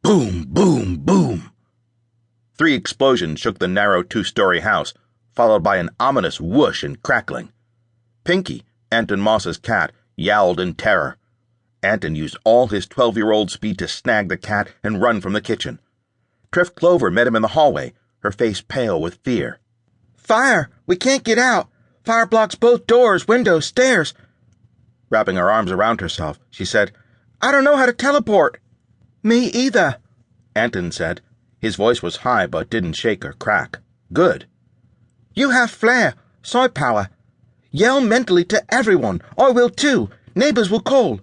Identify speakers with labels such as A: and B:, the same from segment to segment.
A: Boom, boom, boom. 3 explosions shook the narrow 2-story house, followed by an ominous whoosh and crackling. Pinky, Antenn Moss's cat, yowled in terror. Antenn used all his 12-year-old speed to snag the cat and run from the kitchen. Triff Clover met him in the hallway, her face pale with fear.
B: "Fire! We can't get out! Fire blocks both doors, windows, stairs."
A: Wrapping her arms around herself, she said,
B: "I don't know how to teleport." "Me either,"
A: Antenn said. His voice was high but didn't shake or crack. Good.
B: "You have flair, soy power. Yell mentally to everyone. I will too. Neighbors will call."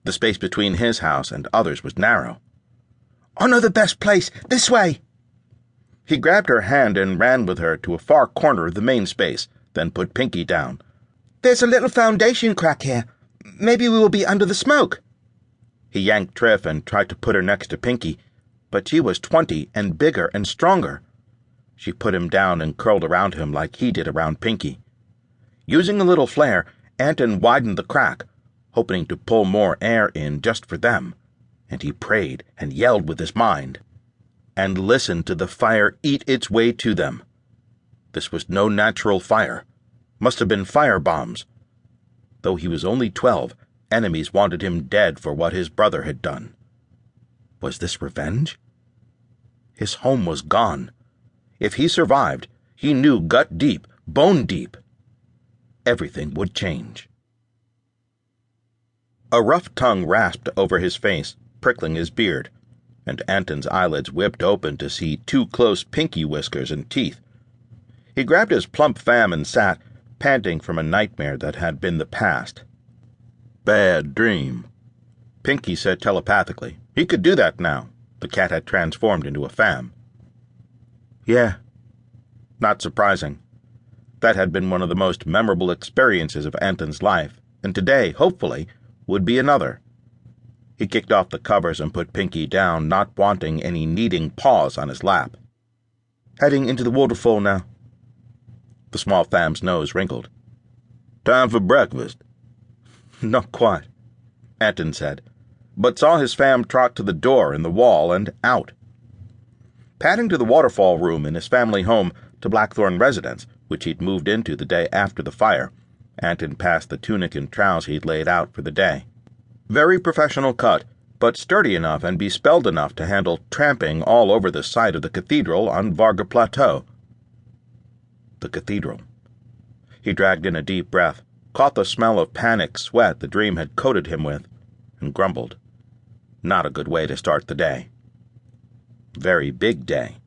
A: The space between his house and others was narrow.
B: "I know the best place. This way."
A: He grabbed her hand and ran with her to a far corner of the main space, then put Pinky down.
B: "There's a little foundation crack here. Maybe we will be under the smoke."
A: He yanked Triff and tried to put her next to Pinky, but she was 20 and bigger and stronger. She put him down and curled around him like he did around Pinky. Using a little flare, Antenn widened the crack, hoping to pull more air in just for them, and he prayed and yelled with his mind, and listened to the fire eat its way to them. This was no natural fire. Must have been firebombs. Though he was only 12, enemies wanted him dead for what his brother had done. Was this revenge? His home was gone. If he survived, he knew gut deep, bone deep, everything would change. A rough tongue rasped over his face, prickling his beard, and Antenn's eyelids whipped open to see 2 close pinky whiskers and teeth. He grabbed his plump fam and sat, panting from a nightmare that had been the past. Bad dream, Pinky said telepathically. He could do that now. The cat had transformed into a fam. Yeah. Not surprising. That had been one of the most memorable experiences of Antenn's life, and today, hopefully, would be another. He kicked off the covers and put Pinky down, not wanting any kneading paws on his lap. Heading into the waterfall now. The small fam's nose wrinkled. Time for breakfast. Not quite, Antenn said, but saw his fam trot to the door in the wall and out. Padding to the waterfall room in his family home to Blackthorn residence, which he'd moved into the day after the fire, Antenn passed the tunic and trousers he'd laid out for the day. Very professional cut, but sturdy enough and bespelled enough to handle tramping all over the site of the cathedral on Varga Plateau. The cathedral. He dragged in a deep breath, caught the smell of panic sweat the dream had coated him with, and grumbled. Not a good way to start the day. Very big day.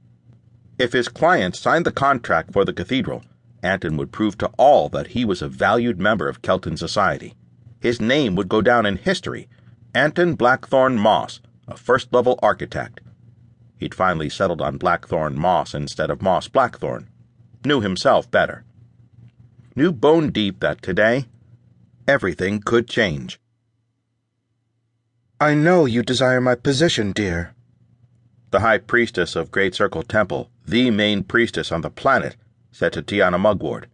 A: If his client signed the contract for the cathedral, Antenn would prove to all that he was a valued member of Kelton society. His name would go down in history. Antenn Blackthorn Moss, a first-level architect. He'd finally settled on Blackthorn Moss instead of Moss Blackthorn. Knew himself better. Knew bone deep that today, everything could change.
B: "I know you desire my position, dear."
A: The high priestess of Great Circle Temple, the main priestess on the planet, said to Tiana Mugward.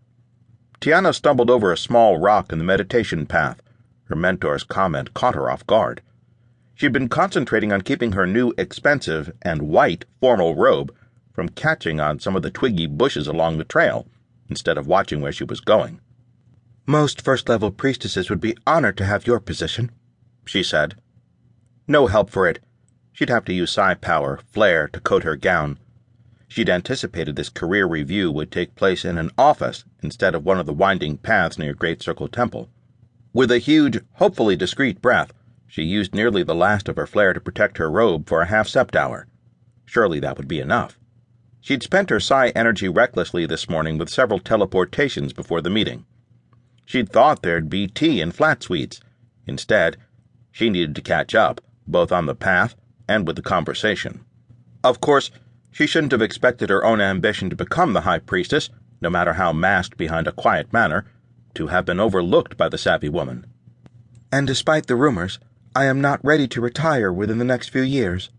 A: Tiana stumbled over a small rock in the meditation path. Her mentor's comment caught her off guard. She'd been concentrating on keeping her new expensive and white formal robe from catching on some of the twiggy bushes along the trail, instead of watching where she was going.
B: "Most first-level priestesses would be honored to have your position,"
A: she said. No help for it. She'd have to use psi power, flare, to coat her gown. She'd anticipated this career review would take place in an office instead of one of the winding paths near Great Circle Temple. With a huge, hopefully discreet breath, she used nearly the last of her flare to protect her robe for a half-sept-hour. Surely that would be enough. She'd spent her psi energy recklessly this morning with several teleportations before the meeting. She'd thought there'd be tea and flat sweets. Instead, she needed to catch up, both on the path and with the conversation. Of course, she shouldn't have expected her own ambition to become the High Priestess, no matter how masked behind a quiet manner, to have been overlooked by the savvy woman.
B: "And despite the rumors, I am not ready to retire within the next few years."